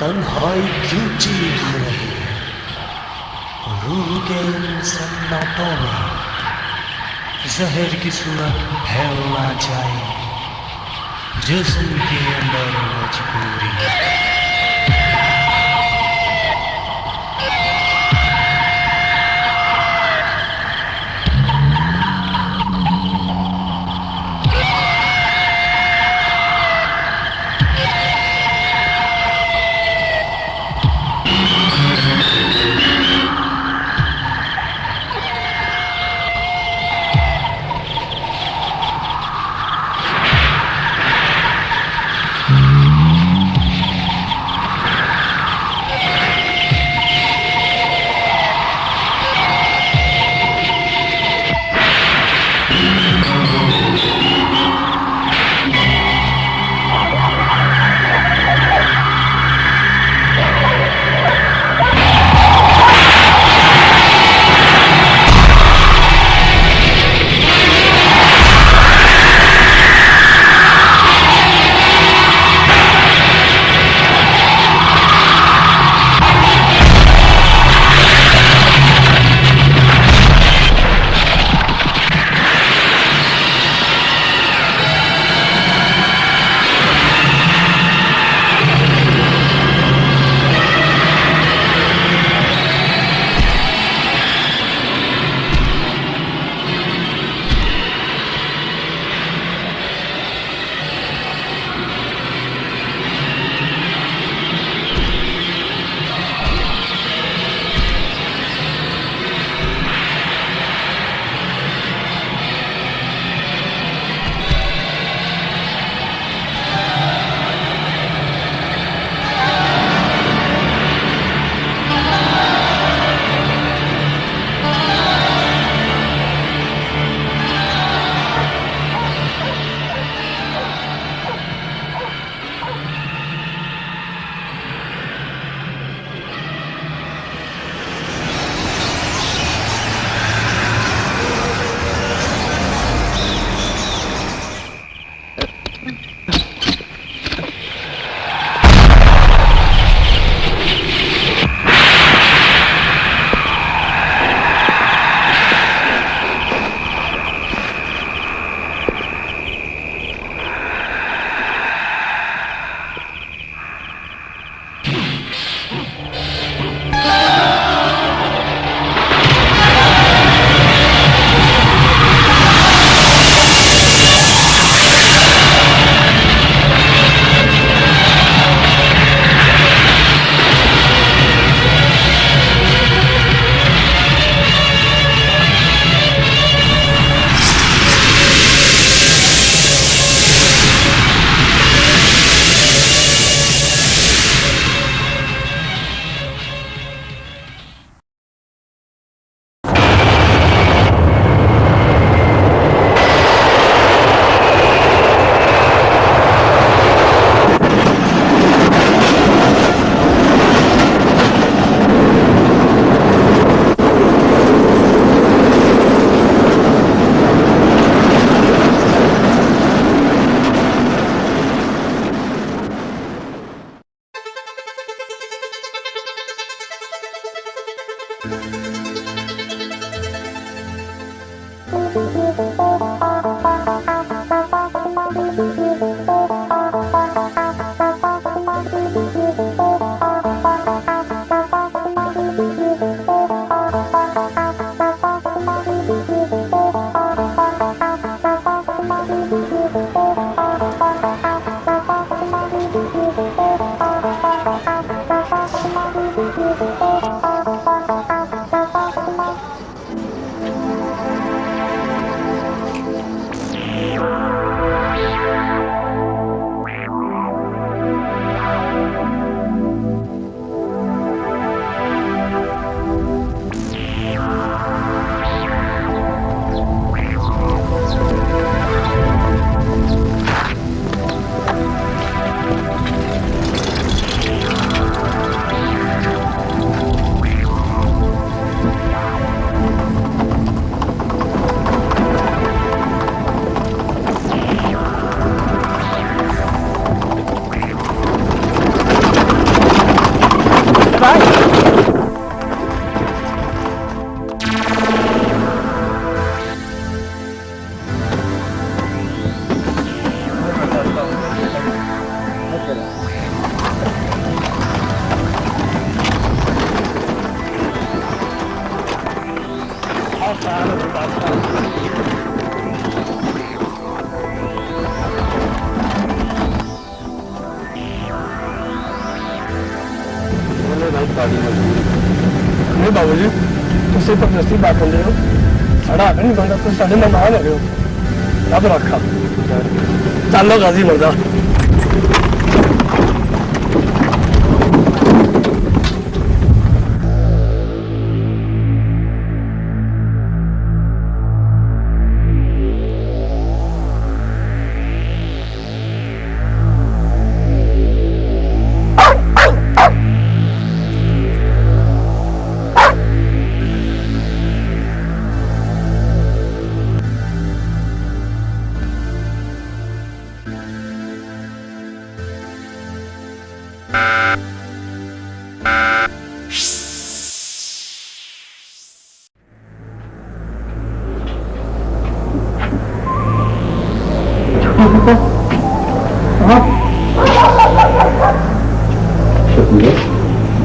तन्हाई क्यों चीख रही है? रूह के इन सन्नाटों में जहर की सूरत फैलना चाहिए, जिस्म के अंदर मजबूरी। जबरदस्ती बात कर रहे हो, साढ़ा आगे नहीं बनता, तो साढ़े मेहमान हो रहे हो, रब रखा। चलो गाजी मर्दा।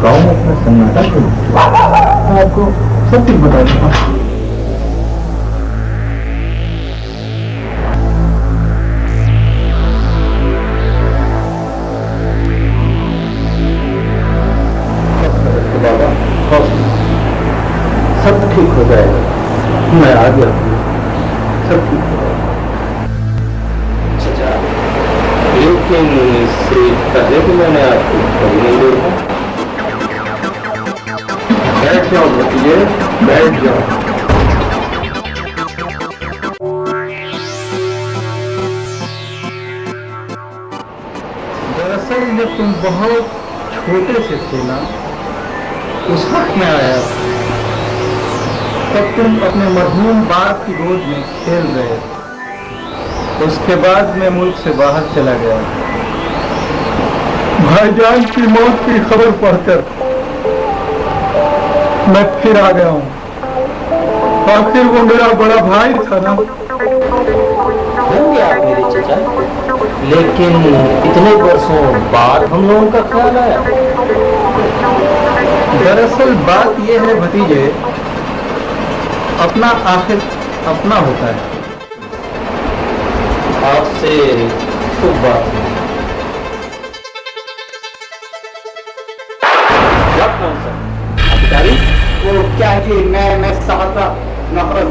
गाँव में इतना सन्नाटा क्यों? आपको सब कुछ बता दूंगा। बाबा सब ठीक हो जाएगा, मैं आ गया हूँ, सब ठीक हो जाएगा। लेकिन इससे पहले कि मैंने आपको कभी नहीं देखा। बैठ जाओ भतीजे, बैठ जाओ। दरअसल जब तुम बहुत छोटे से थे ना, उस वक्त में आया तब तुम अपने मरहूम बाप की गोद में खेल रहे थे। उसके बाद मैं मुल्क से बाहर चला गया। भाईजान की मौत की खबर पढ़कर मैं फिर आ गया हूँ। आखिर वो मेरा बड़ा भाई था ना। होंगे आप मेरे चचा, लेकिन इतने वर्षों बाद हम लोगों का ख्याल आया। दरअसल बात यह है भतीजे, अपना आखिर अपना होता है। आपसे शुभ बात है। कौन सा अधिकारी? वो क्या है कि मैं साहब का नौकर।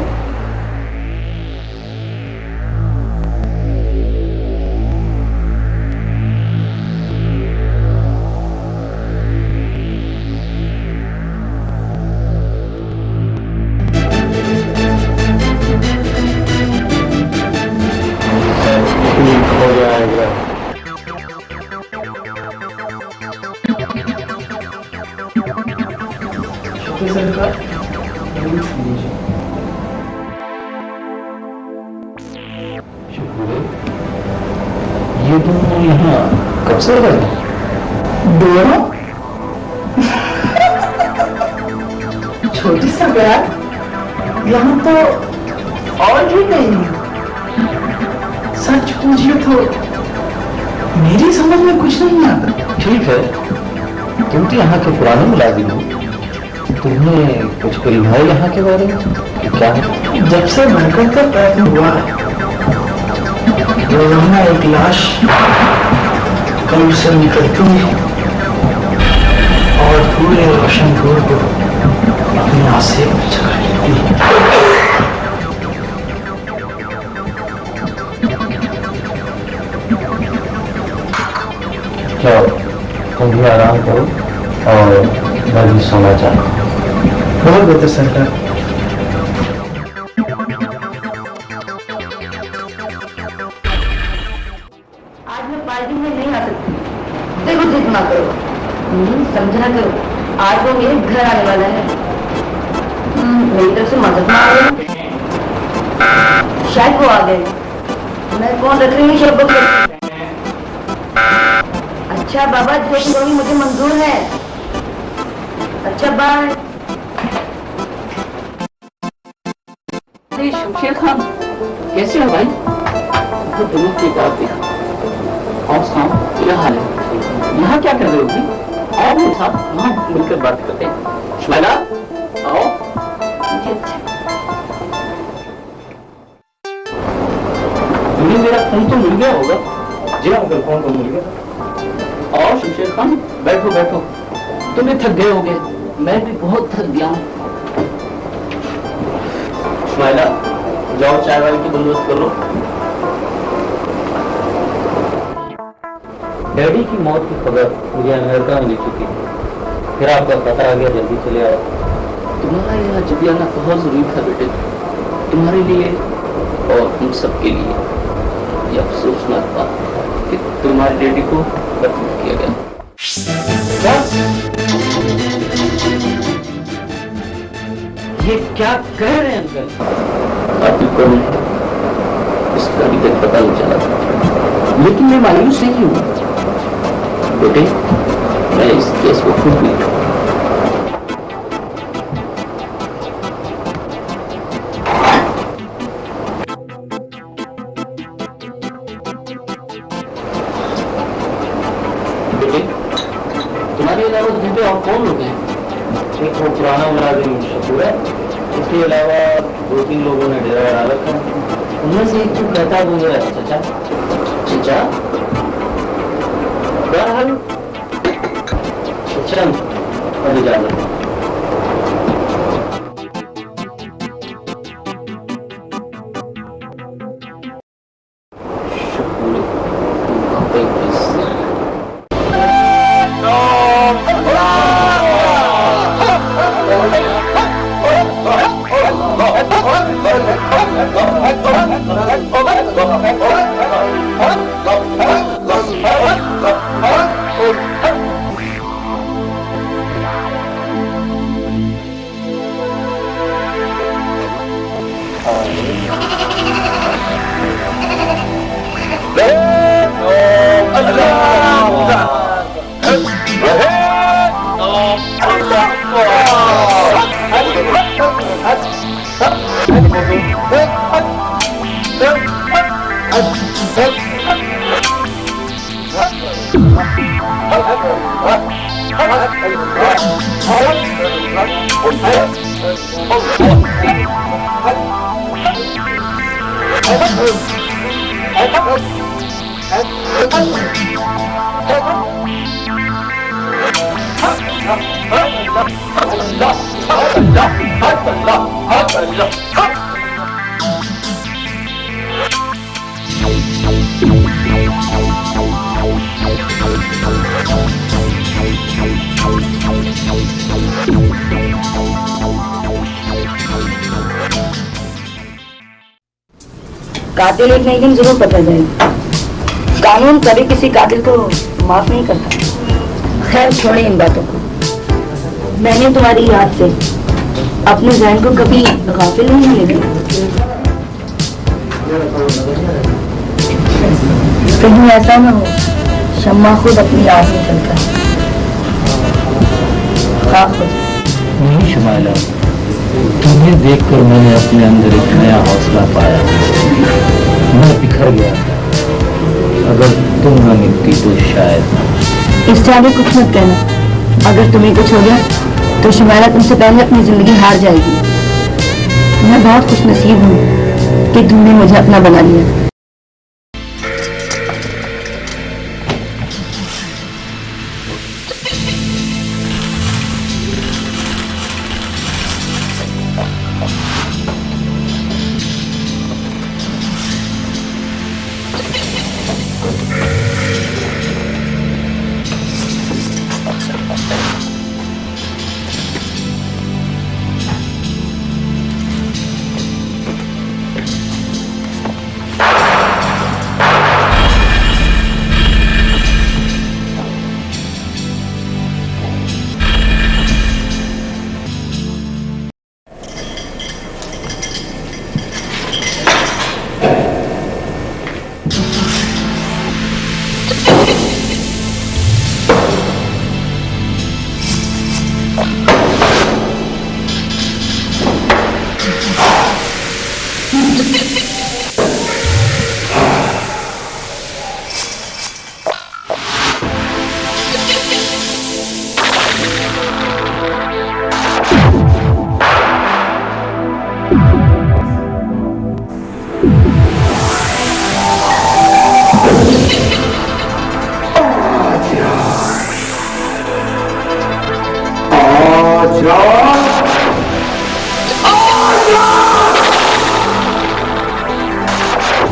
ठीक हो जाएगा। ये दोनों यहाँ कब से रहे? दोनों छोटी सा बैग यहाँ तो और भी नहीं। सच पूछिए तो मेरी समझ में कुछ नहीं आता। ठीक है, तुम तो यहाँ के पुराने मुलाजिम हो, तुम्हें कुछ करीब है यहाँ के बारे में कि क्या है? जब से भड़कन का पैदा हुआ है, रोजाना एक लाश कब्र से निकलती है और पूरे रोशनपुर को अपने आसे चढ़ा लेती है। चलो तुम भी आराम करो और मैं भी सोना चाहता हूँ। बहुत बेहतर सरकार। आज मैं पार्टी में नहीं आ सकती। देखो जिद ना करो, समझना करो। आज वो मेरे घर आने वाला है। मेरी तरफ से मदद ना हो। शायद वो आ गए। मैं फोन रख रही हूँ शब्द। अच्छा बाबा, जो करोगी मुझे मंजूर है। अच्छा बाय। शमशेर खान, कैसे हो भाई? तो दिनों की बात देखा। और सुनाओ, क्या हाल है? यहाँ क्या कर रहे हो भाई? आओ मेरे साथ, वहाँ मिलकर बात करते हैं। शुमाइला, आओ। तुम्हें मेरा फोन तो मिल गया होगा? जी अंकल, फोन तो मिल गया। और शमशेर खान, बैठो बैठो। तुम्हें थक गए होगे, मैं भी बहुत थक गया हूँ। इस्माइला, जाओ चाय वाले की बंदोबस्त कर लो। डैडी की मौत की खबर मुझे अमेरिका में मिल चुकी है। फिर आपका पता आ गया, जल्दी चले आए। तुम्हारा यहाँ जल्दी आना बहुत जरूरी था बेटे, तुम्हारे लिए और हम सबके लिए। यह अफसोसनाक बात कि तुम्हारे डैडी को खत्म किया गया। ये क्या कह रहे हैं अंकल? आप कौन है इसका अभी तक पता नहीं चला, लेकिन मैं मायूस नहीं हूँ बेटे। मैं इस केस को खुद भी बेटे, तुम्हारे अलावा घर पे और कौन लोग हैं? एक वो पुराना मुलाजिम शकूर है, इसके अलावा 2-3 लोगों ने डेरा डाल रखा है। उनमें से एक तो कहता गुजरा है चचा। चचा बहरहाल चचा अब इजाजत। कातिल एक नहीं दिन जरूर पकड़ जाएगा। कानून कभी किसी कातिल को माफ नहीं करता। खैर छोड़े इन बातों को। मैंने तुम्हारी याद से अपने जहन को कभी गाफिल नहीं होने दिया। कहीं ऐसा ना हो शम्मा खुद अपनी आग में चलता है। खाक हो जाए। नहीं शुमाइला, तुम्हें देखकर मैंने अपने अंदर एक नया हौसला पाया। मैं बिखर गया था। अगर तुम न मिलती तो शायद। इससे आगे कुछ मत कहना। अगर तुम्हें कुछ हो गया तो शुमाइला तुमसे पहले अपनी जिंदगी हार जाएगी। मैं बहुत खुशनसीब हूँ कि तुमने मुझे अपना बना लिया।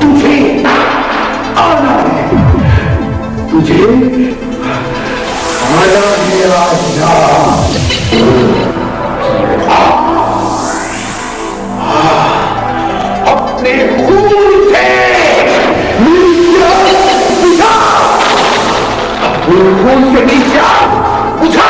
तुझे आना है, तुझे आना है राजा। अपने खून से नीचा बुझा, अपने खून से नीचा बुझा।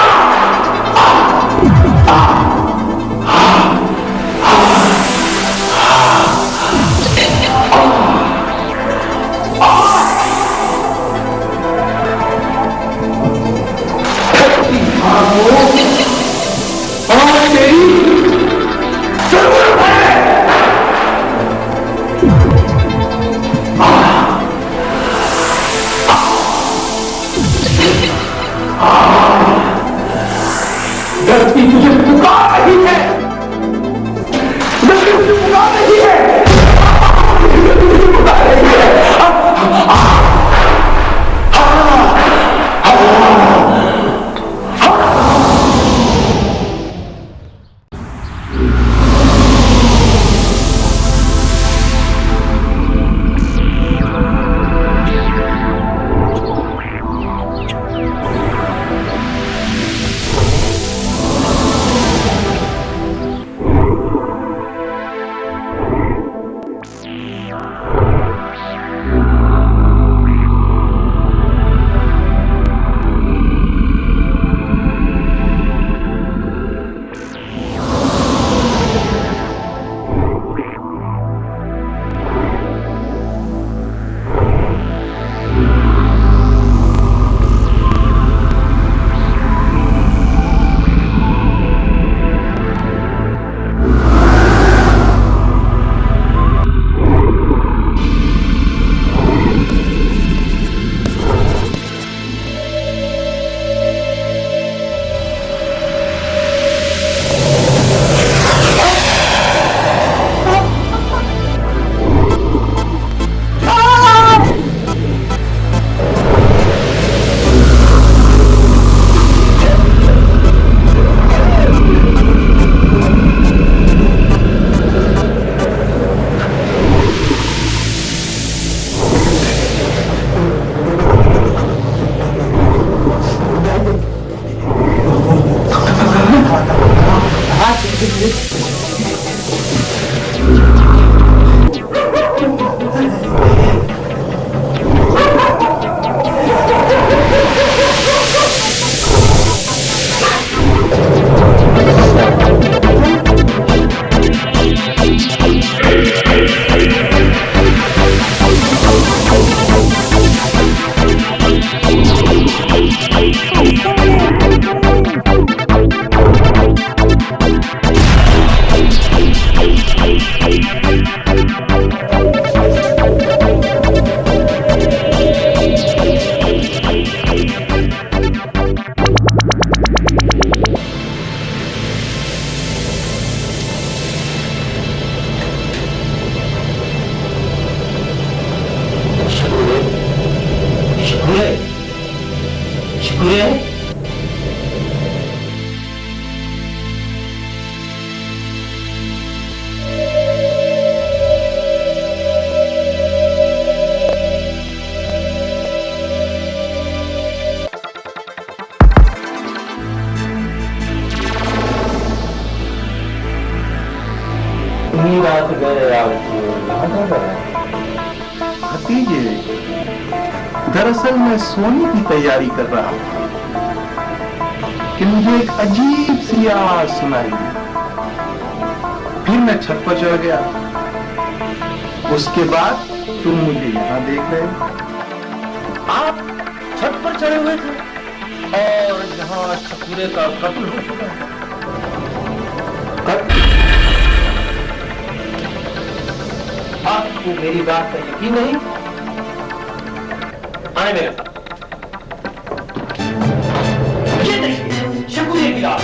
धरती तुझे पुकार रही है, धरती तुझे पुकार रही है, धरती तुझे पुकार रही है। भतीजे, दरअसल मैं सोने की तैयारी कर रहा हूं कि मुझे एक अजीब सी आवाज सुनाई दी। फिर मैं छत पर चढ़ गया। उसके बाद तुम मुझे यहां देख रहे हो। आप छत पर चढ़े हुए थे और यहाँ ठकुरे का कत्ल हो चुका है। आपको मेरी बात का यकीन नहीं? आए मेरे साथ। ये देखिए शकुरे की लाश।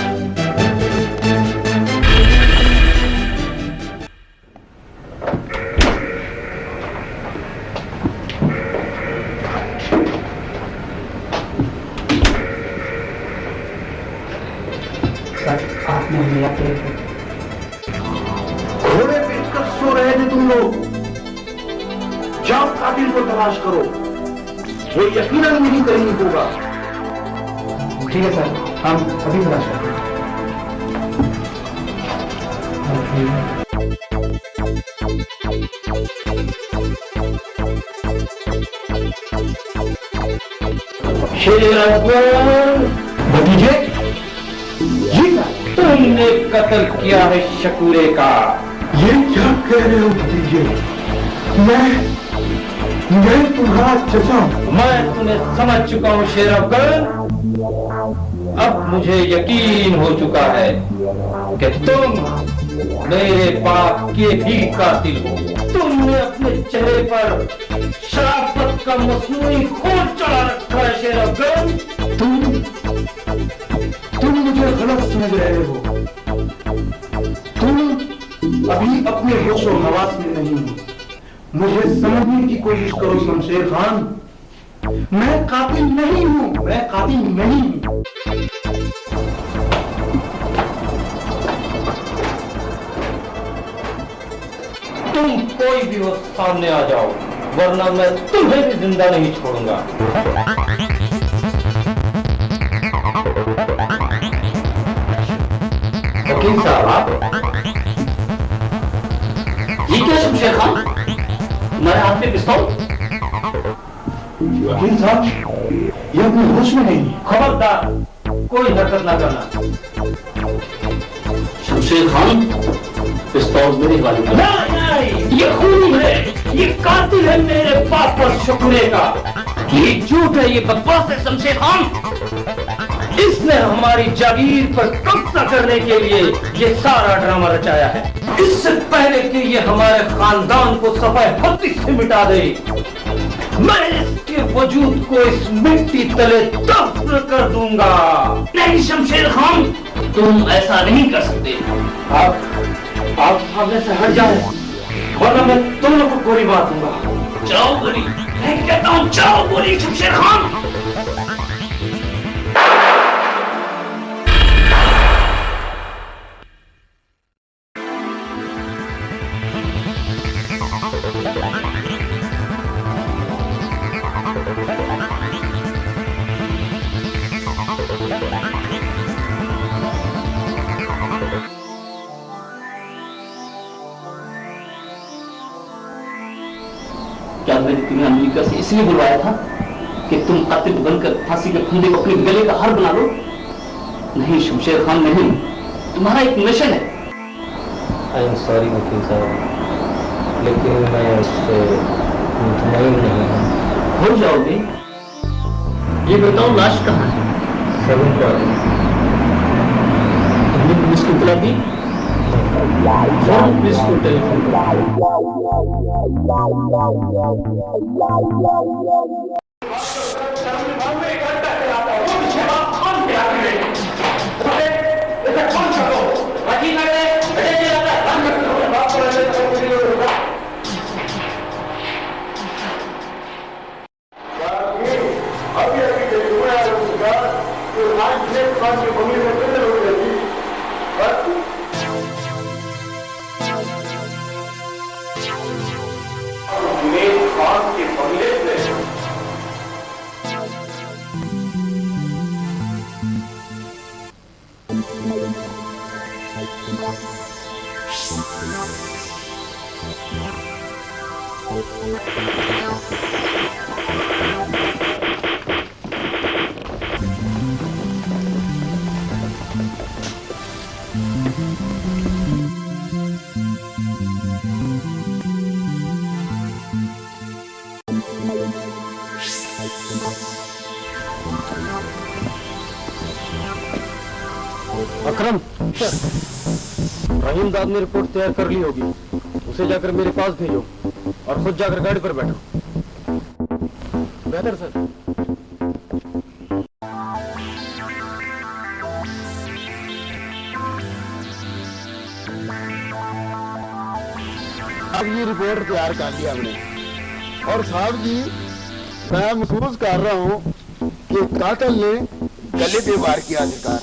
आपने लिया थे घोड़े बेचकर सो रहे थे तुम लोग। जाओ कातिल को तलाश करो, वो यकीनन मेरी करीम होगा। ठीक है सर, हम अभी तलाश करते हैं। भतीजे, ये क्या? तुमने कत्ल किया है शकूरे का। ये क्या कह रहे हो भतीजे? मैं तुम्हारा चचा हूं। मैं तुम्हें समझ चुका हूँ शेर अफगान। अब मुझे यकीन हो चुका है कि तुम मेरे बाप के भी कातिल हो। तुमने अपने चेहरे पर शराफत का मसनूई खून चढ़ा रखा है शेर अफगान। तुम मुझे गलत समझ रहे हो। तुम अभी अपने होश और हवास में नहीं हो। मुझे समझने की कोशिश करो शमशेर खान, मैं कातिल नहीं हूं, मैं कातिल नहीं हूं। तुम कोई भी हो सामने आ जाओ, वरना मैं तुम्हें भी जिंदा नहीं छोड़ूंगा। वकील साहब, ये क्या शमशेर खान? मेरे हाथ में पिस्तौल। वकील साहब, ये अपने होश में नहीं। खबरदार, कोई हरकत ना करना। शमशेर खान, पिस्तौल मेरे वाली। नहीं, ये खूनी है, ये कातिल है मेरे बाप पर शकूरे का। ये झूठ है, ये बकवास है शमशेर खान। इसने हमारी जागीर पर कब्जा करने के लिए ये सारा ड्रामा रचाया है। इससे पहले कि ये हमारे खानदान को सफाई हत्ती से मिटा दे, मैं इसके वजूद को इस मिट्टी तले दफन कर दूंगा। नहीं शमशेर खान, तुम ऐसा नहीं कर सकते। आप सामने से हट जाओ, वरना मैं दोनों को गोली मार दूंगा। जाओ गोली, मैं कहता हूँ जाओ गोली शमशेर खान। क्या मैंने तुम्हें अमेरिका से इसलिए बुलवाया था कि तुम कातिल बनकर फांसी के फंदे को अपने गले का हार बना लो? नहीं शमशेर खान, नहीं, तुम्हारा एक मिशन है। आई एम सॉरी वकील साहब, लेकिन मैं इससे मुतमईन नहीं हूँ। हो जाओगे। ये बताओ लाश कहाँ है? 7 का पुलिस को बुला दी, पुलिस को टेलीफोन। अकरम, रहीम दाद ने रिपोर्ट तैयार कर ली होगी, उसे जाकर मेरे पास भेजो और खुद जाकर गाड़ी पर बैठो। बेहतर सर। अब ये रिपोर्ट तैयार कर लिया हमने, और साहब जी मैं महसूस कर रहा हूँ कि कातिल ने गले पे वार किया आखिरकार।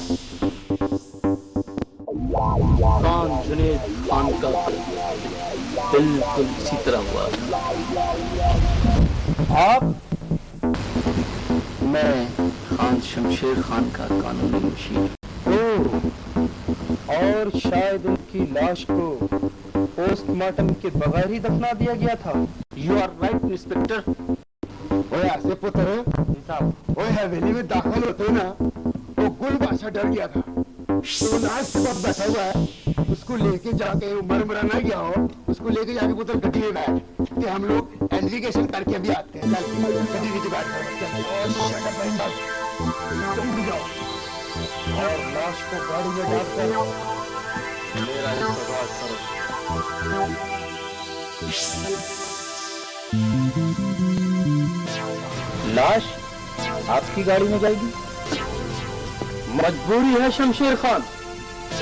खान जुनेद खान का बिल्कुल इसी तरह हुआ। आप? मैं खान शमशेर खान का कानूनी मुशीर। और शायद उनकी लाश को पोस्टमार्टम के बगैर ही दफना दिया गया था। You are right inspector. ओए ऐसे पुत्र, ओए हवेली में दाखिल होते ही ना वो गुल बादशाह डर गया था। तो लाश के पास बैठा हुआ है, उसको लेके जाके मर ना गया हो, उसको लेके जाके पुत्र गड्डी में बैठ कि हम लोग इन्वेस्टिगेशन करके अभी आते हैं। चल गड्डी नीचे बैठ तुम भी जाओ और लाश को गाड़ी में डालकर मेरा इंतजार करो। लाश आपकी गाड़ी में जाएगी? मजबूरी है शमशेर खान,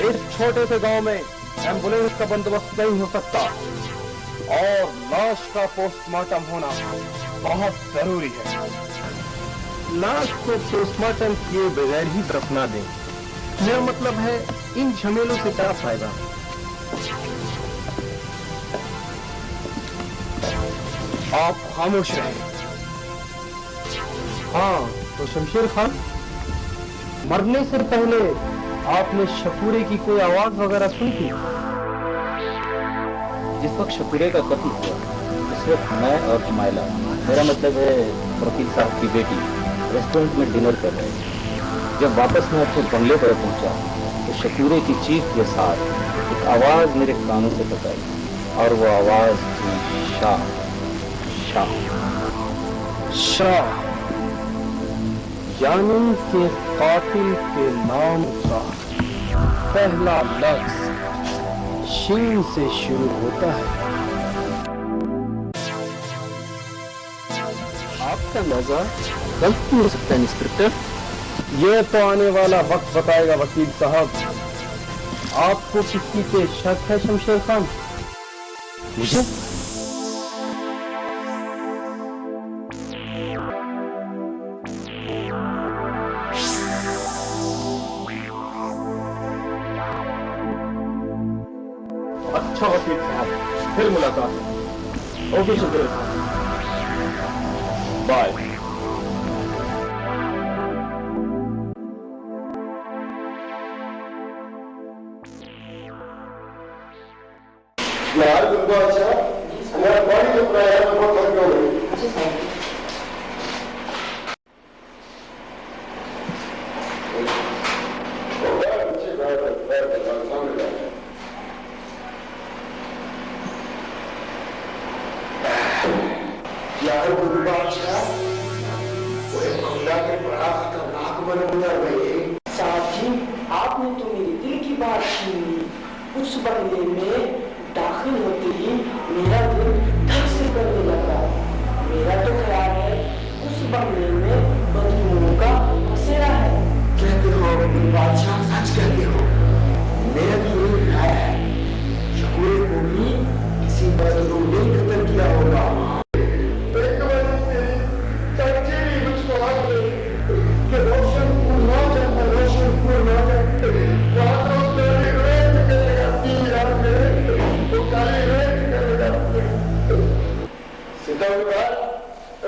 इस छोटे से गांव में एम्बुलेंस का बंदोबस्त नहीं हो सकता और लाश का पोस्टमार्टम होना बहुत जरूरी है। लाश को पोस्टमार्टम किए बगैर ही दफना दें। मेरा मतलब है इन झमेलों से क्या फायदा। आप खामोश रहें। हाँ तो शमशेर खान, मरने से पहले आपने शफूरे की कोई आवाज वगैरह सुनी थी? जिस वक्त शफूरे का कत्ल हुआ उस वक्त मैं और हमायला, मेरा मतलब है वकील साहब की बेटी, रेस्टोरेंट में डिनर कर रहे थे। जब वापस मैं अपने बंगले पर पहुंचा तो शफूरे की चीख के साथ एक आवाज मेरे कानों से टकराई और वो आवाज थी शाह शाह शाह, यानी के कातिल के नाम का पहला लफ्ज शीन से शुरू होता है। आपका अंदाजा गलत हो सकता है इंस्पेक्टर। ये तो आने वाला वक्त बताएगा वकील साहब। आपको किसी पे शक है शमशेर खान? मुझे अच्छा वकील साहब, फिर मुलाकात। Okay Shamsher Khan, bye. यार तुमको अच्छा मेरा बॉडी दुख रहा है यार, मैं बहुत थक गया हूँ। यार गुरु बादशाह वो एक खुदा के बड़ा खतरनाक बनूंगा भाई। साहब जी, आपने तो मेरे दिल की बात छीन ली। उस बंगले में दाखिल होते ही मेरा दिल धक से करने लगा। मेरा तो ख्याल है उस बंगले में बदबूओं का बसेरा है। कहते हो गुरु बादशाह, सच कहते हो। मेरा भी यही ख्याल है, शकुरे को भी किसी बदलू ने कत्ल किया होगा।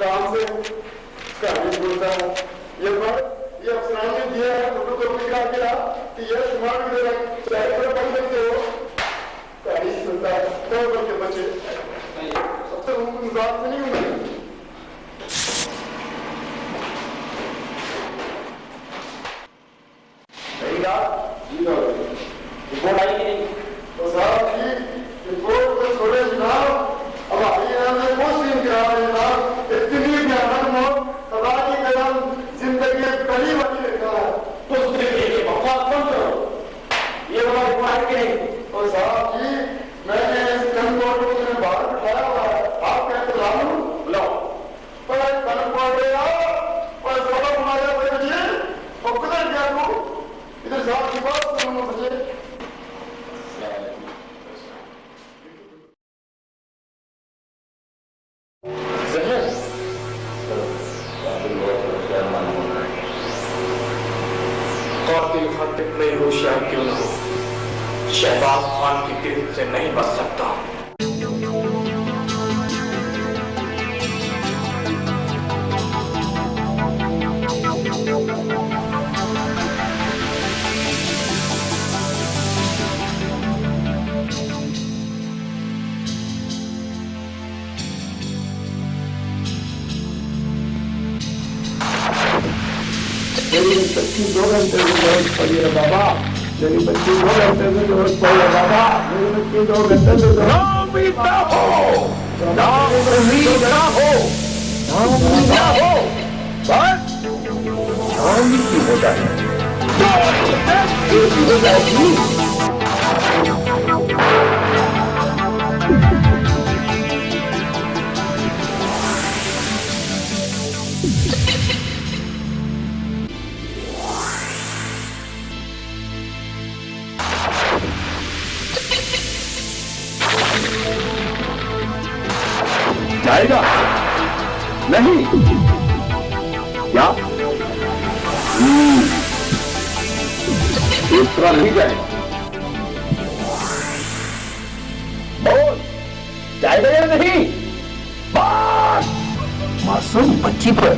राम से कहानी बोलता है ये अफसरान ने दिया है, तो लिखा गया कि ये सुमान दे रहा चाहे पढ़ सकते हो। कहानी सुनता है तो बच्चे बच्चे सबसे मजाक से नहीं होंगे। रिपोर्ट आई कि नहीं? तो साहब जी रिपोर्ट को छोड़े जनाब, अब आइए में मुस्लिम करा जनाब, इतनी ज्ञान अल्लाह की कदम जिंदगी कड़ी बनी रखा है। तो उसके लिए बकवास कौन करो? ये वाला रिपोर्ट कि नहीं? तो साहब जी मैंने इस कनकोट को तुम्हें बाहर बिठाया हुआ है, आप कहते लालू बुलाओ पर कनकोट गया और सोलह हमारे बजे और किधर गया तू? इधर साहब की बात सुनो मुझे। कातिल खान कितने ही होशियार क्यों न हो, शहबाज खान की गिरफ्त से नहीं बच सकता। बच्ची 2 घंटे की जरूरत पड़ी है बाबा, मेरी बच्ची 2 घंटे की जरूरत पड़ी है बाबा, मेरी बच्ची 2 घंटे की जरूरत। बस शाम की हो जाए हो जाएगी। जाएगा नहीं क्या? दूसरा नहीं जाएगा। बोल जाएगा या नहीं? बात मासूम बच्ची पर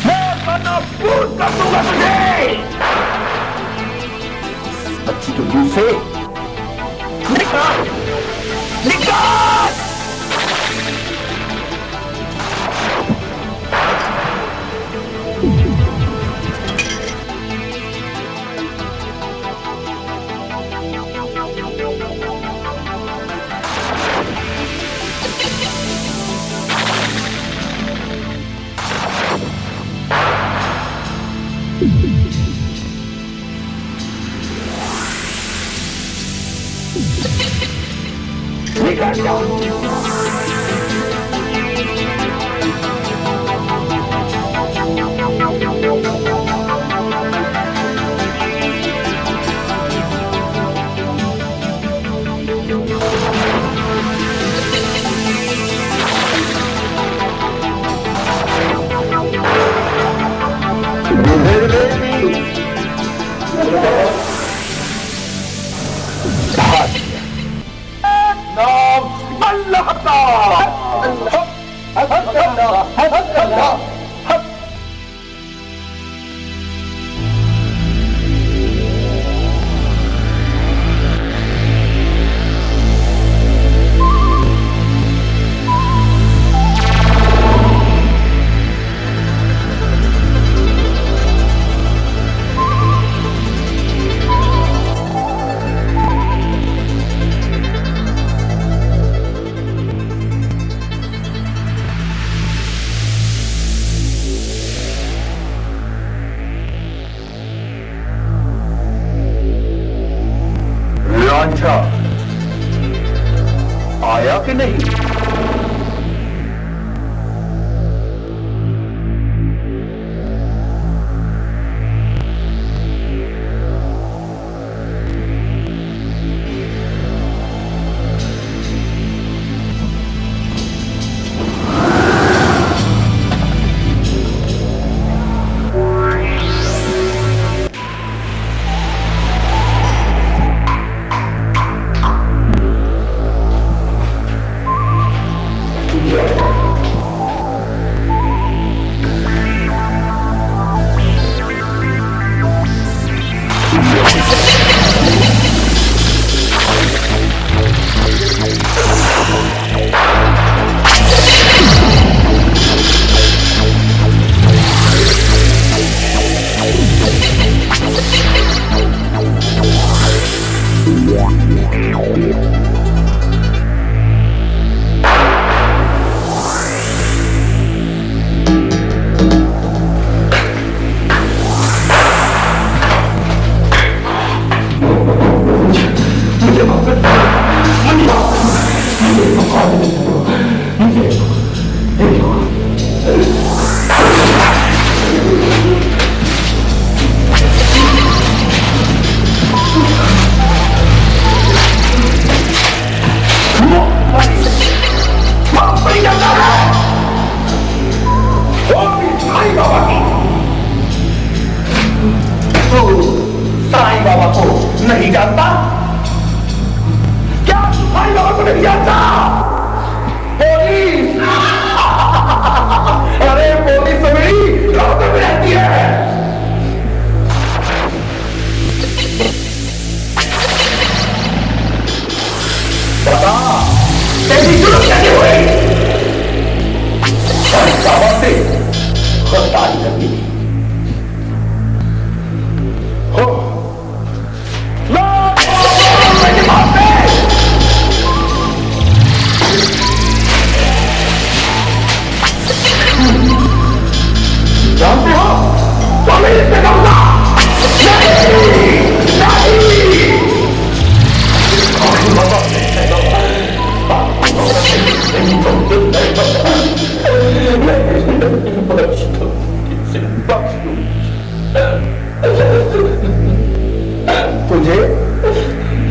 मैं पूर्ण कर दूंगा तुझे। बच्ची के मुंह से निकाल निकाल। निकल जाओ। लांछा आया कि नहीं? साईं बाबा को नहीं जानता? क्या साईं बाबा को नहीं जानता? पुलिस अरे पुलिस तो मेरी लौटों में रहती है। बता तेरी जुर्म कैसे हुई? और इस आवाज से खरीदारी करनी थी। हो जानते हो तो मैं इससे कहूंगा तुझे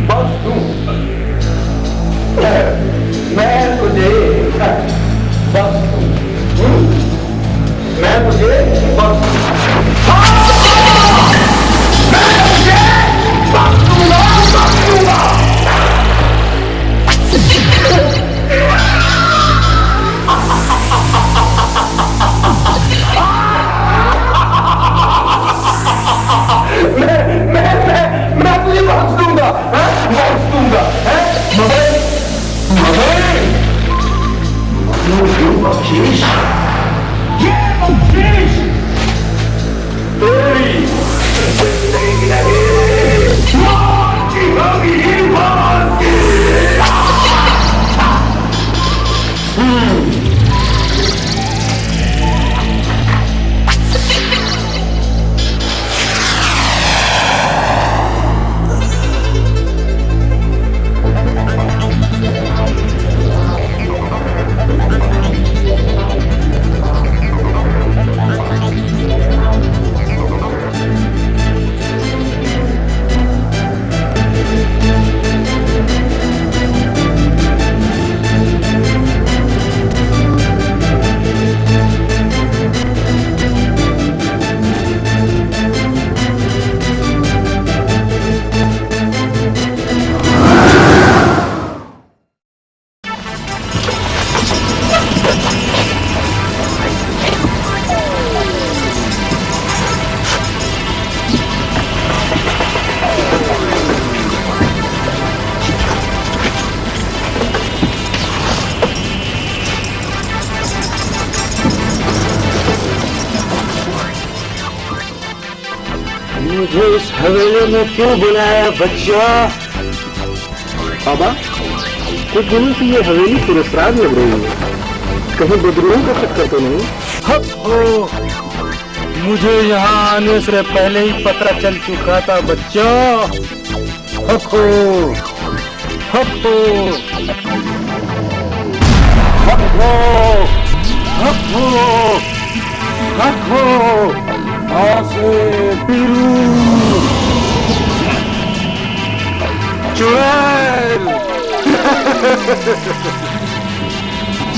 बस दूं, मैं तुझे बस दूं, मैं तुझे बस मैं तुझे बख्श दूंगा, बख्श दूंगा, मगर बख्शीश, ये बख्शीश तेरी जिंदगी नहीं, मौत की होगी, मौत की। मुझे इस हवेली में क्यों बुलाया बच्चा? बाबा, कुछ दिनों से ये हवेली पुरस्कार लग रही है, कहीं बदरुओं का चक्कर तो नहीं? हो, मुझे यहाँ आने से पहले ही पता चल चुका था बच्चा। हको, हको, हको, हको, हको, आसे पीरू, चुड़ैल,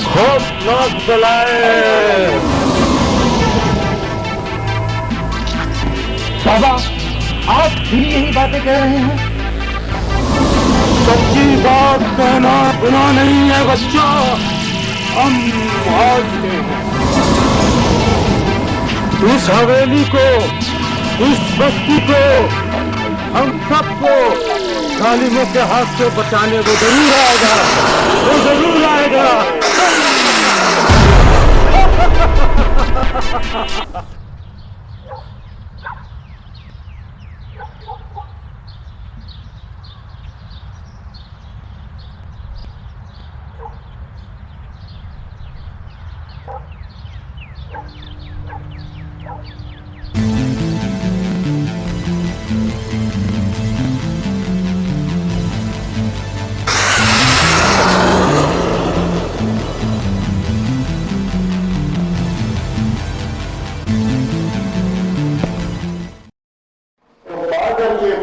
खौफनाक बलाए। बाबा, आप फिर यही बातें कह रहे हैं? सच्ची बात कहना गुनाह नहीं है बच्चा, हम मानते हैं। इस हवेली को, इस बस्ती को, हम सबको जालिमों के हाथ से बचाने वो जरूर आएगा, वो जरूर आएगा।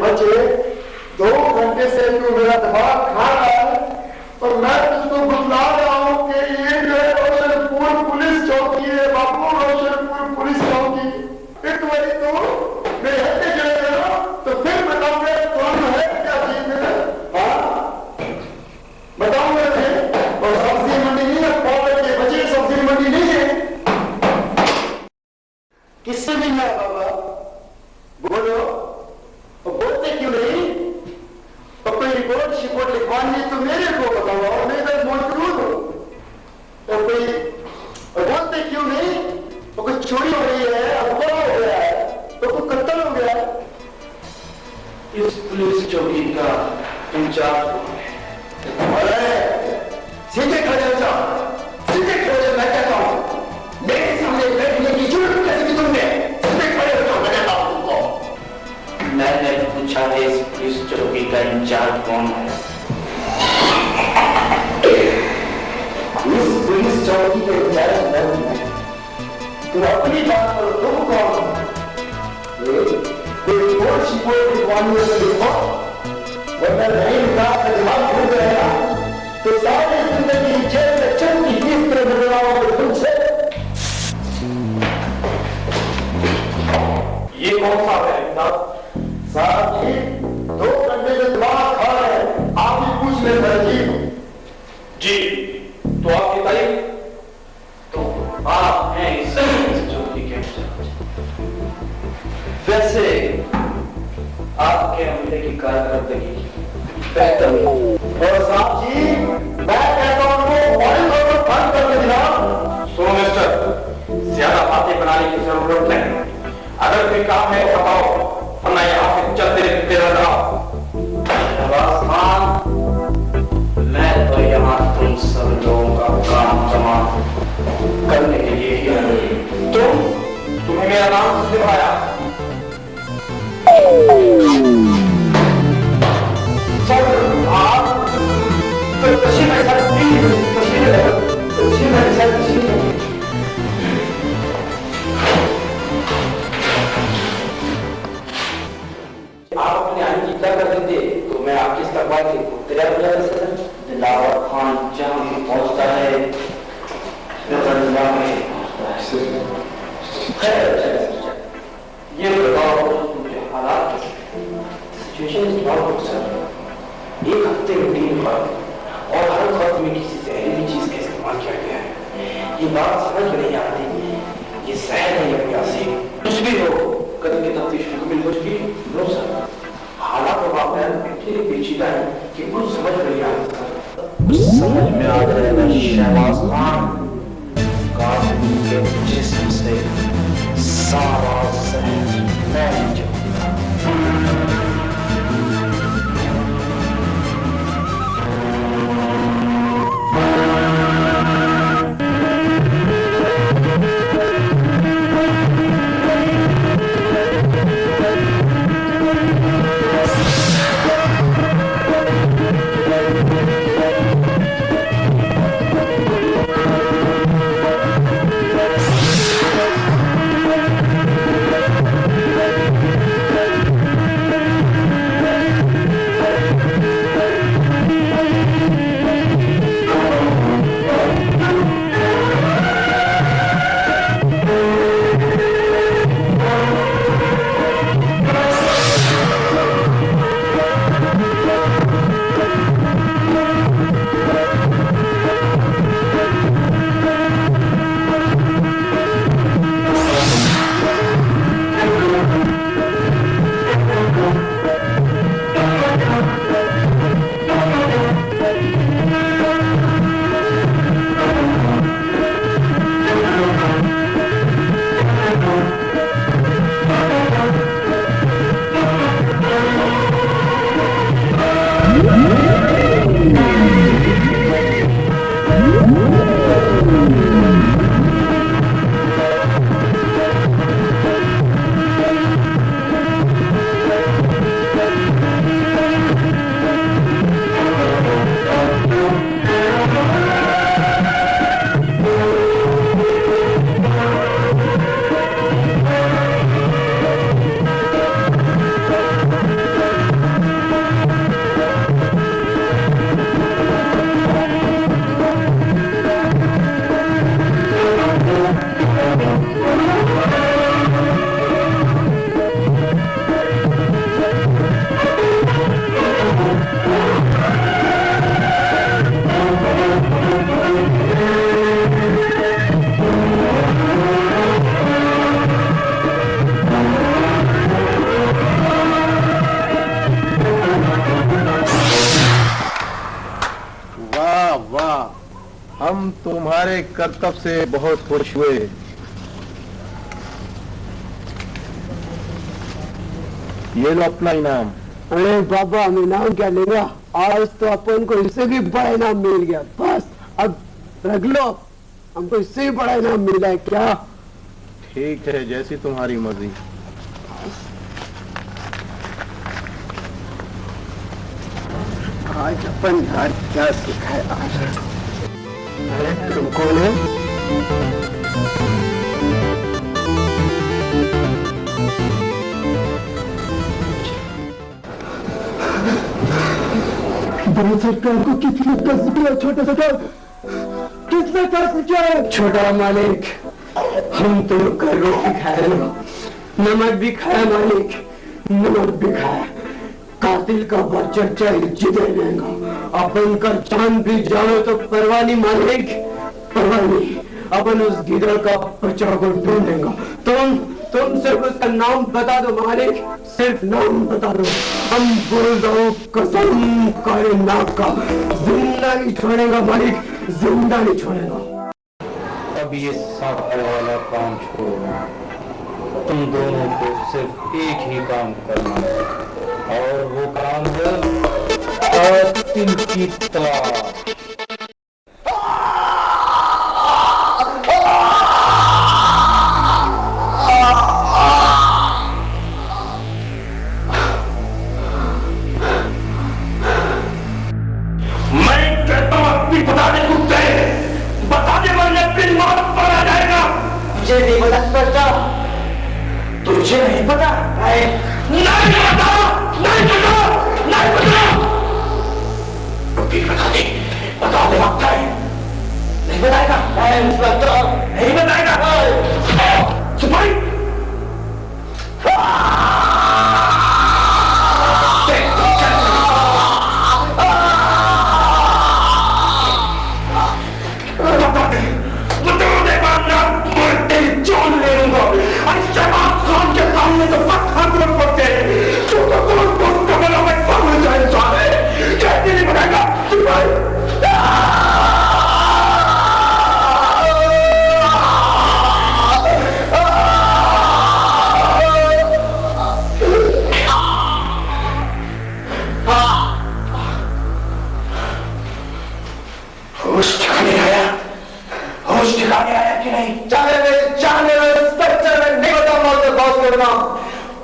बच्चे 2 घंटे से तू मेरा दिमाग खा रहा है और मैं तुझको बतला रहा हूं कि ये जो है रोशनपुर पुलिस चौकी है बापू, रोशनपुर पुलिस चौकी। एक बारी तो मेरे हत्थे चले गए तो फिर बताऊंगा कौन है क्या चीज है। हाँ बताऊंगा फिर। और सब्जी मंडी नहीं है, पौधे के बचे सब्जी मंडी नहीं है। किससे भी है बाबा, बोलो बोलते क्यों नहीं? तो कोई रिपोर्ट शिपोर्ट लिखवानी तो मेरे को बताओ, और मैं तो मौजूद हूं। तो कोई बोलते क्यों चोरी हो रही है, अगवा हो गया है, तो कोई कत्ल हो गया है। इस पुलिस चौकी का इंचार्ज सीधे खड़े हो जाओ, सीधे खड़े हो जाओ, मैं कहता हूं। मेरे सामने बैठने की जरूरत कैसे की तुमने? सीधे खड़े हो जाओ, मैं कहता हूं तुमको। मैंने पूछा है इस पुलिस चौकी का इंचार्ज कौन है? इस पुलिस चौकी के इंचार्ज मैं हूं। तुम अपनी बात करो, तुम कौन हो? कोई और शिकोई विद्वानियों से लिखो, वरना नहीं विकास का जवाब भूल गया तो सारी जिंदगी जेल में चुपकी किस तरह बदलाओगे तुमसे? ये कौन सा है साहब जी, 2 घंटे से दिमाग खा रहे हैं, आप ही पूछ ले सर जी। जी, तो आप बताइए, तो आप हैं इस चौकी के वैसे आपके हमले की कारकर्दगी बेहतर और साहब जी, मैं कहता हूं उनको बंद कर देना। सुनो मिस्टर, ज्यादा बातें बनाने की जरूरत नहीं। अगर कोई काम है बताओ, वरना यहाँ से चलते फिरते रह जाओ। मैं तो यहाँ तुम सब लोगों का काम जमा करने के लिए ही हूँ। तुम्हें मेरा नाम सिखाया। आप तो तस्वीर में आप अपने आने की क्या कर देते तो मैं आपकी इस्तेमाल के तेरा दिलावर खान जहाँ भी पहुँचता है ये बताओ मुझे हालात सिचुएशन एक हफ्ते में 3 बार और हर खत में किसी जहरीली चीज का इस्तेमाल किया गया है। ये बात समझ में नहीं आती, ये शहर है या प्यासी कुछ भी हो, कदम की तफ्तीश मुकम्मल हो चुकी है। नो सर, हालात और वाक़यात इतने पेचीदा है कि कुछ समझ में नहीं आता। समझ में आ जाएगा शहबाज खान, कानून के जिस्म से सारा शहर मैं जाऊंगा। हम तुम्हारे करतब से बहुत खुश हुए। ये लो अपना इनाम। अरे बाबा हम इनाम क्या लेगा, आज तो अपन को इससे भी बड़ा इनाम मिल गया। बस अब रख लो, हमको इससे भी बड़ा इनाम मिल है क्या। ठीक है, जैसी तुम्हारी मर्जी। आज अपन यार क्या सिखाए आज। अरे तुम कौन है? बड़े सरकार को किसने कर्ज दिया? छोटे सरकार किसने कर्ज दिया है? छोटा मालिक, हम तो कर रोटी खाए, नमक भी खाया मालिक, नमक भी खाया। कातिल का बच्चा चाहे जिधर रहेगा, अपन का जान भी जाओ तो परवाह नहीं मालिक, परवाह नहीं। अपन उस गिदड़ का बच्चा को ढूंढेगा। तुम सिर्फ उसका नाम बता दो मालिक, सिर्फ नाम बता दो। हम बोल दो कसम करे नाक का, जिंदा नहीं छोड़ेगा मालिक, जिंदा नहीं छोड़ेगा। अब ये सागर वाला काम छोड़ो, तुम दोनों को सिर्फ एक ही काम करना है, और वो काम है कातिल की तलाश। तुझे नहीं पता, तुझे नहीं पता, नहीं पता, नहीं पता, नहीं पता। बता दे वक्त है, नहीं बताएगा, नहीं बताएगा। सिपाही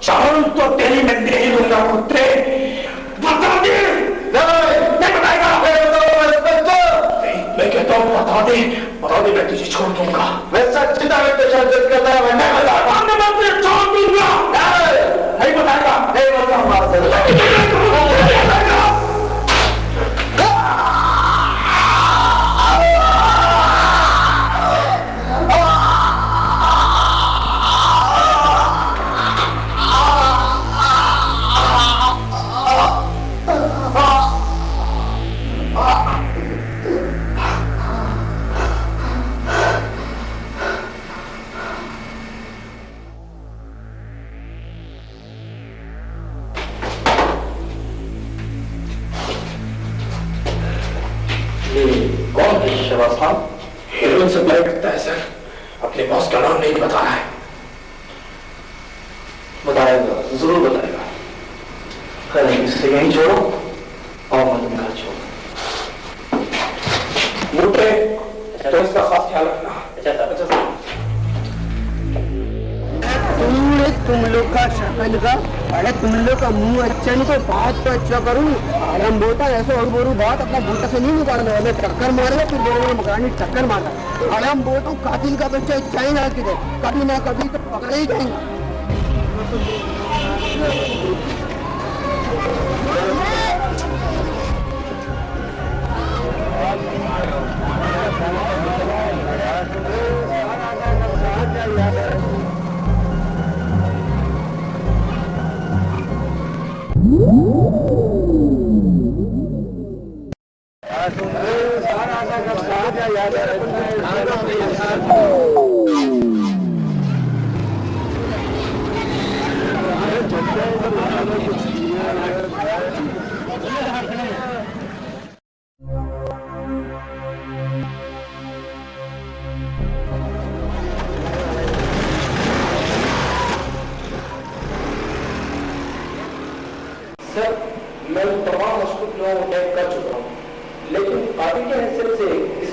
चांद तो तेरी मैं नहीं दूंगा कुत्ते। बता दे, नहीं बताएगा। मैं कहता हूँ बता दे, मैं तुझे छोड़ दूंगा। मैं सच्चिदा में तो शर्त करता है, मैं बताऊंगा, मैं तुझे छोड़ दूंगा। नहीं बताएगा, नहीं बताऊंगा। कौन है शहबाज खान? हीरोइन से प्यार करता है सर, अपने बॉस का नाम नहीं बता रहा है। बताएगा, जरूर बताएगा। खैर इससे यहीं छोड़ो और मैं घर छोड़ो। मोटे तो इसका खास ख्याल रखना। अच्छा तुम लोग का शक्ल का, अरे तुम लोग का मुंह अच्छा नहीं तो बात तो अच्छा करूँ। अरे हम बोलता ऐसे और बोलूँ बात, अपना बोलता से नहीं निकालना है। टक्कर मारेगा फिर बोलेंगे मकानी टक्कर मारा। अरे हम बोलता हूँ कातिल का बच्चा चाहिए ना किधर, कभी ना कभी तो पकड़े ही जाएंगे।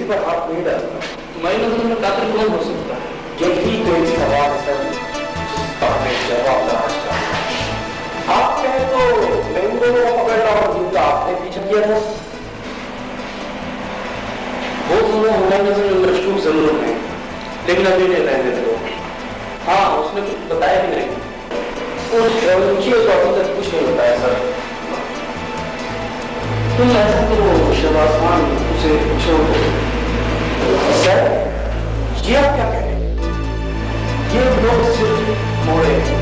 किसी पर हाथ नहीं डालता। तुम्हारी नजर में कातिल कौन हो सकता है? यही तो एक सवाल है सर, जिसका हमें जवाब तलाश करना है। आप कहें तो मैं इन दोनों को पकड़ रहा हूँ जिनका आपने पीछा किया था। वो दोनों हमारी नजर में मशहूर जरूर हैं, लेकिन अभी नहीं रहने दो। हाँ, उसने कुछ बताया भी नहीं। उस मुझे तो अभी तक कुछ नहीं बताया सर। तुम ऐसा करो शहबाज खान, उसे छोड़ दो। सर, ये आप क्या कह रहे हैं? ये लोग सिर्फ मोड़े हैं,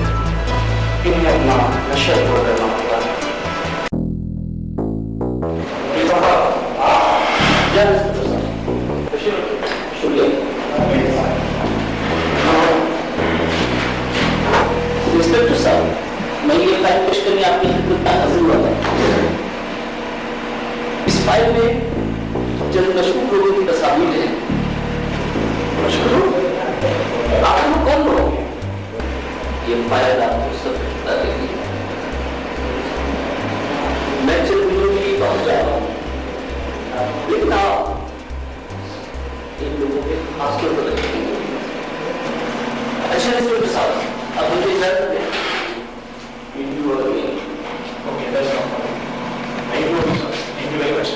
इन्हें अपना नशा छोड़ करना होता है। इंस्पेक्टर साहब, मैं ये फाइल पेश करने आपकी खिदमत में हाजिर हुआ था। इस फाइल में चंद मशहूर लोगों की तस्वीर है। मशहूर? आप लोग कौन लोग हैं? ये फाइल आपको सब बता देगी। मैं चंद दिनों के लिए पहुंच जा रहा हूँ, लेकिन आप इन लोगों के खास तौर पर रखेंगे। अच्छा इंस्पेक्टर साहब, अब मुझे इजाजत दें। You are me. Okay, that's no problem. Thank you, sir. Thank you very much.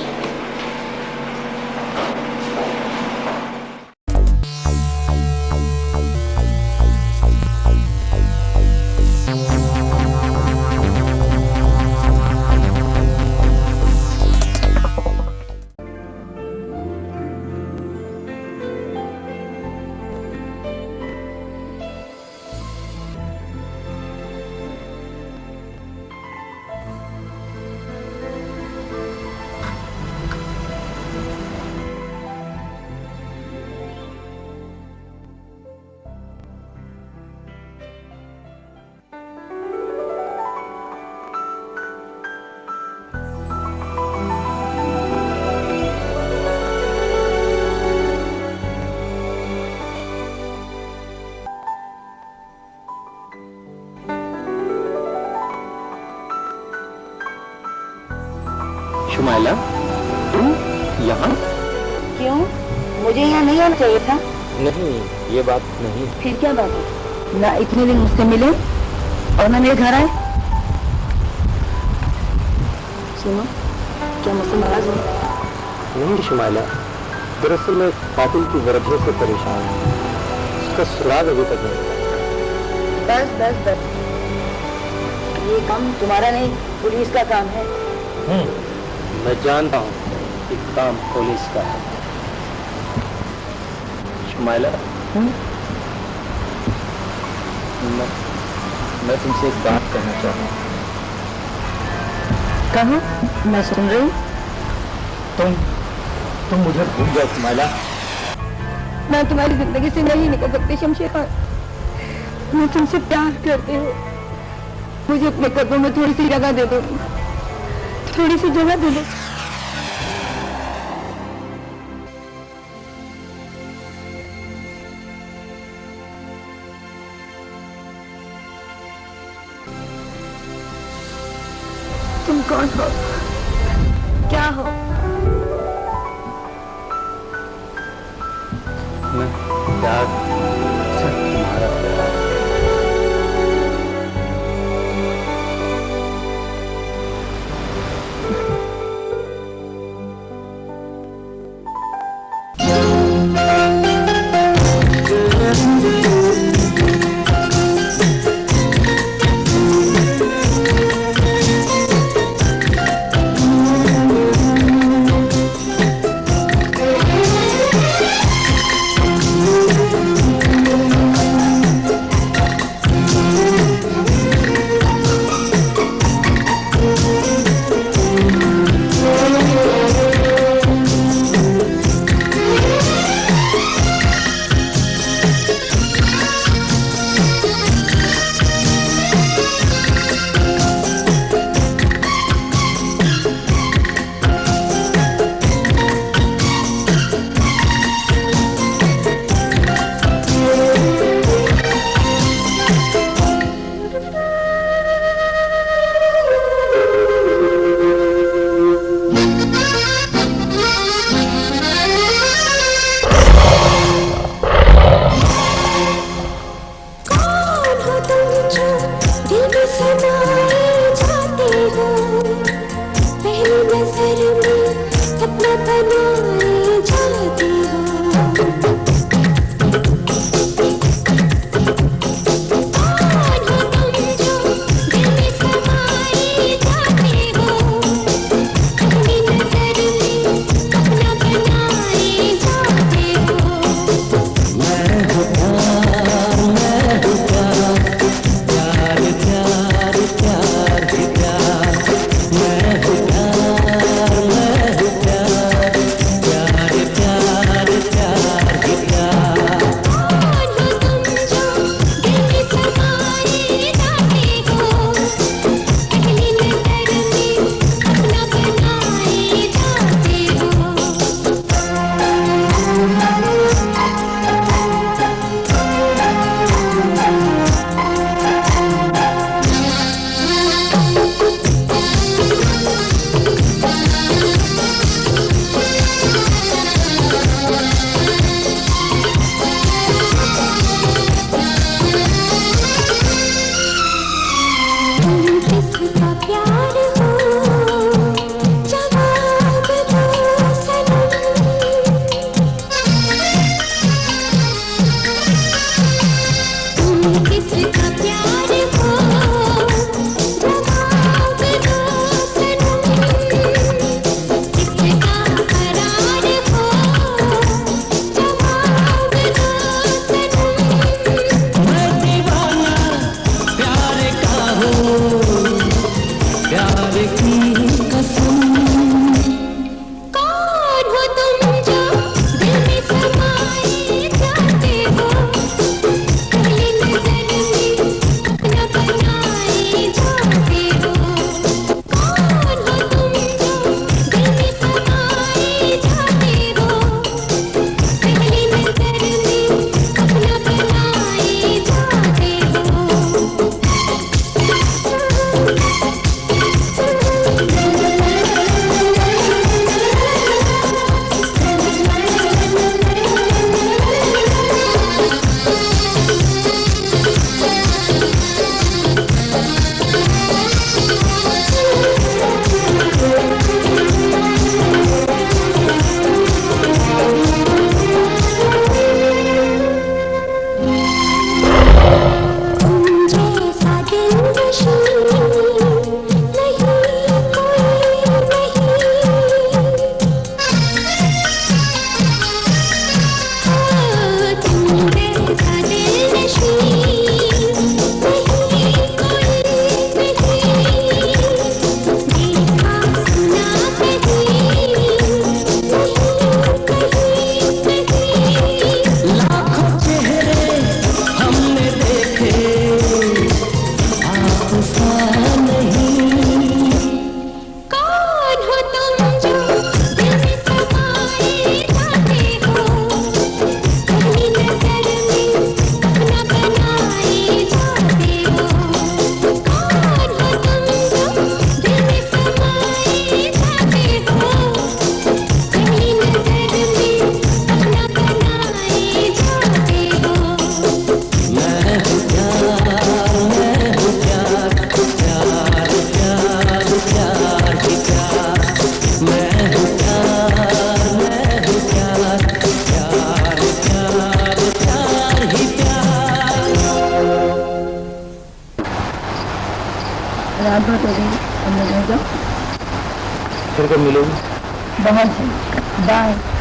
Shumaila, तुम यहाँ? क्यों? मुझे यहाँ नहीं आना चाहिए था? नहीं, ये बात नहीं। फिर क्या बात है? ना इतने दिन मुझसे मिले और ना मेरे घर आए। सुनो, क्या मुझसे नाराज हो? नहीं शुमाइला, दरअसल मैं कातिल की वजह से परेशान हूँ। उसका सुराग अभी तक नहीं मिला। बस बस बस, ये काम तुम्हारा नहीं, पुलिस का काम है। मैं जानता हूँ कि काम पुलिस का है। शुमाइला, मैं तुमसे एक बात कहना चाहता हूँ। कहो, मैं सुन रही हूँ। तुम मुझे भूल जाओ शुमाइला। मैं तुम्हारी जिंदगी से नहीं निकल सकती शमशेर खान। मैं तुमसे प्यार करती हूँ। मुझे अपने कदमों में थोड़ी सी जगह दे दो, थोड़ी सी जगह दे दो। तुम कौन हो? क्या हो? मैं प्यार, सिर्फ तुम्हारा प्यार। रात भर तो गई, अब मैं घर जाऊँ। फिर कब मिलोगी? बहुत जल्द। बाय।